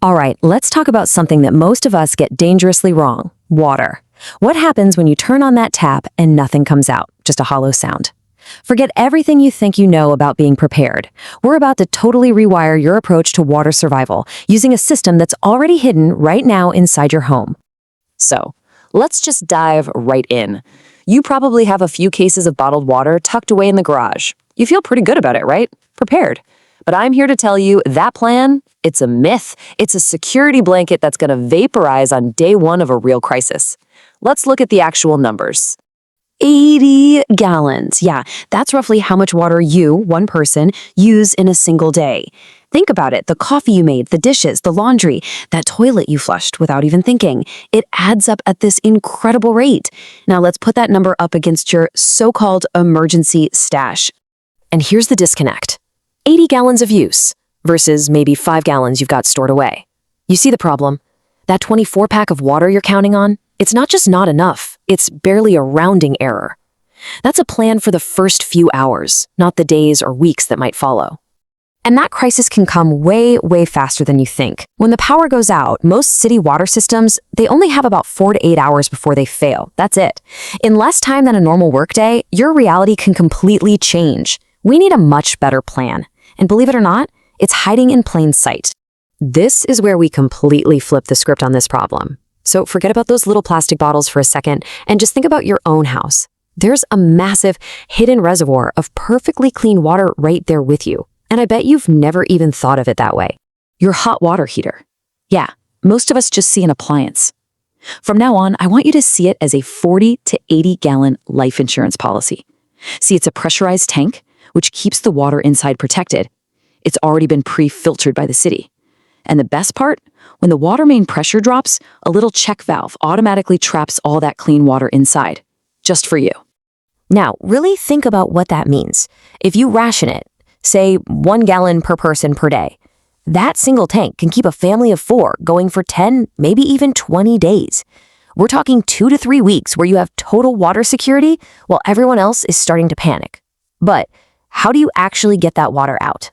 All right, let's talk about something that most of us get dangerously wrong: water. What happens when you turn on that tap and nothing comes out, just a hollow sound? Forget everything you think you know about being prepared. We're about to totally rewire your approach to water survival using a system that's already hidden right now inside your home. So, let's just dive right in. You probably have a few cases of bottled water tucked away in the garage. You feel pretty good about it, right? Prepared. But I'm here to tell you that plan, it's a myth. It's a security blanket that's going to vaporize on day one of a real crisis. Let's look at the actual numbers. 80 gallons. Yeah, that's roughly how much water you, one person, use in a single day. Think about it. The coffee you made, the dishes, the laundry, that toilet you flushed without even thinking. It adds up at this incredible rate. Now let's put that number up against your so-called emergency stash. And here's the disconnect. 80 gallons of use versus maybe 5 gallons you've got stored away. You see the problem? That 24-pack of water you're counting on, it's not just not enough, it's barely a rounding error. That's a plan for the first few hours, not the days or weeks that might follow. And that crisis can come way, way faster than you think. When the power goes out, most city water systems, they only have about 4 to 8 hours before they fail. That's it. In less time than a normal workday, your reality can completely change. We need a much better plan. And believe it or not, it's hiding in plain sight. This is where we completely flip the script on this problem. So forget about those little plastic bottles for a second and just think about your own house. There's a massive hidden reservoir of perfectly clean water right there with you. And I bet you've never even thought of it that way. Your hot water heater. Yeah, most of us just see an appliance. From now on, I want you to see it as a 40 to 80 gallon life insurance policy. See, it's a pressurized tank, which keeps the water inside protected. It's already been pre-filtered by the city. And the best part? When the water main pressure drops, a little check valve automatically traps all that clean water inside, just for you. Now, really think about what that means. If you ration it, say 1 gallon per person per day, that single tank can keep a family of 4 going for 10, maybe even 20 days. We're talking 2 to 3 weeks where you have total water security while everyone else is starting to panic. But how do you actually get that water out?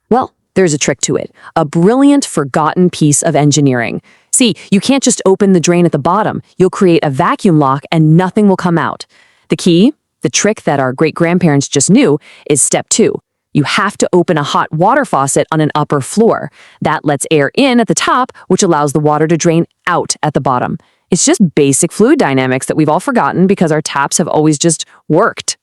Well, there's a trick to it, a brilliant, forgotten piece of engineering. See, you can't just open the drain at the bottom. You'll create a vacuum lock and nothing will come out. The key, the trick that our great-grandparents just knew, is step 2. You have to open a hot water faucet on an upper floor. That lets air in at the top, which allows the water to drain out at the bottom. It's just basic fluid dynamics that we've all forgotten because our taps have always just worked.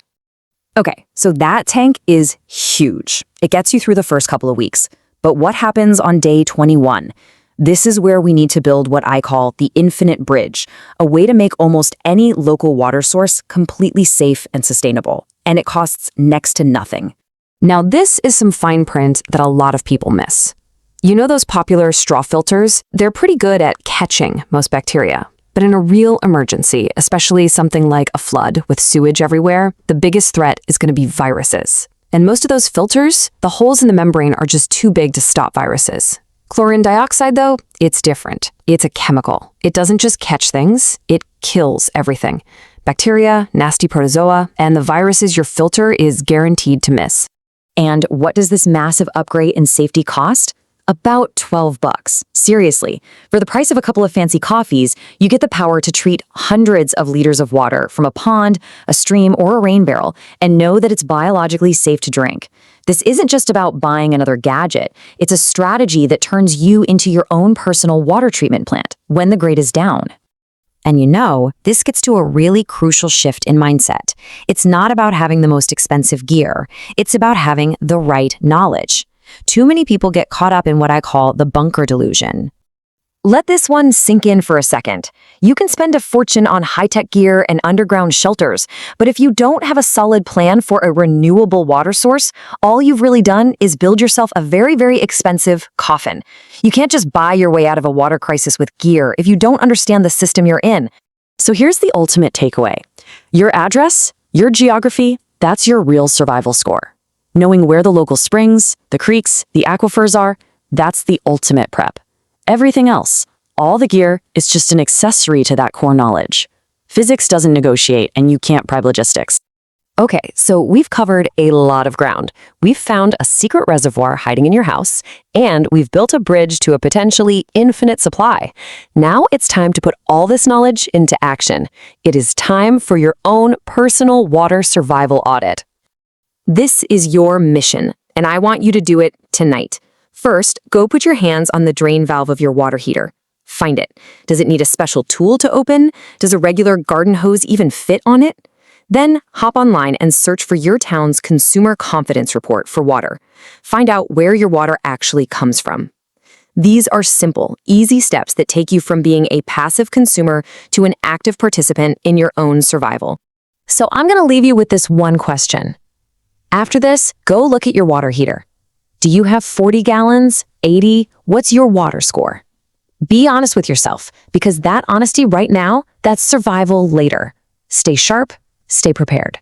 Okay, so that tank is huge. It gets you through the first couple of weeks. But what happens on day 21? This is where we need to build what I call the infinite bridge, a way to make almost any local water source completely safe and sustainable. And it costs next to nothing. Now, this is some fine print that a lot of people miss. You know those popular straw filters? They're pretty good at catching most bacteria. But in a real emergency, especially something like a flood with sewage everywhere, the biggest threat is going to be viruses. And most of those filters, the holes in the membrane are just too big to stop viruses. Chlorine dioxide, though, it's different. It's a chemical. It doesn't just catch things, it kills everything. Bacteria, nasty protozoa, and the viruses your filter is guaranteed to miss. And what does this massive upgrade in safety cost? About $12. Seriously, for the price of a couple of fancy coffees, you get the power to treat hundreds of liters of water from a pond, a stream, or a rain barrel, and know that it's biologically safe to drink. This isn't just about buying another gadget. It's a strategy that turns you into your own personal water treatment plant when the grade is down. And you know, this gets to a really crucial shift in mindset. It's not about having the most expensive gear. It's about having the right knowledge. Too many people get caught up in what I call the bunker delusion. Let this one sink in for a second. You can spend a fortune on high-tech gear and underground shelters, but if you don't have a solid plan for a renewable water source, all you've really done is build yourself a very, very expensive coffin. You can't just buy your way out of a water crisis with gear if you don't understand the system you're in. So here's the ultimate takeaway. Your address, your geography, that's your real survival score. Knowing where the local springs, the creeks, the aquifers are, that's the ultimate prep. Everything else, all the gear, is just an accessory to that core knowledge. Physics doesn't negotiate, and you can't bribe logistics. Okay, so we've covered a lot of ground. We've found a secret reservoir hiding in your house, and we've built a bridge to a potentially infinite supply. Now it's time to put all this knowledge into action. It is time for your own personal water survival audit. This is your mission, and I want you to do it tonight. First, go put your hands on the drain valve of your water heater. Find it. Does it need a special tool to open? Does a regular garden hose even fit on it? Then hop online and search for your town's Consumer Confidence Report for water. Find out where your water actually comes from. These are simple, easy steps that take you from being a passive consumer to an active participant in your own survival. So I'm going to leave you with this one question. After this, go look at your water heater. Do you have 40 gallons, 80? What's your water score? Be honest with yourself, because that honesty right now, that's survival later. Stay sharp, stay prepared.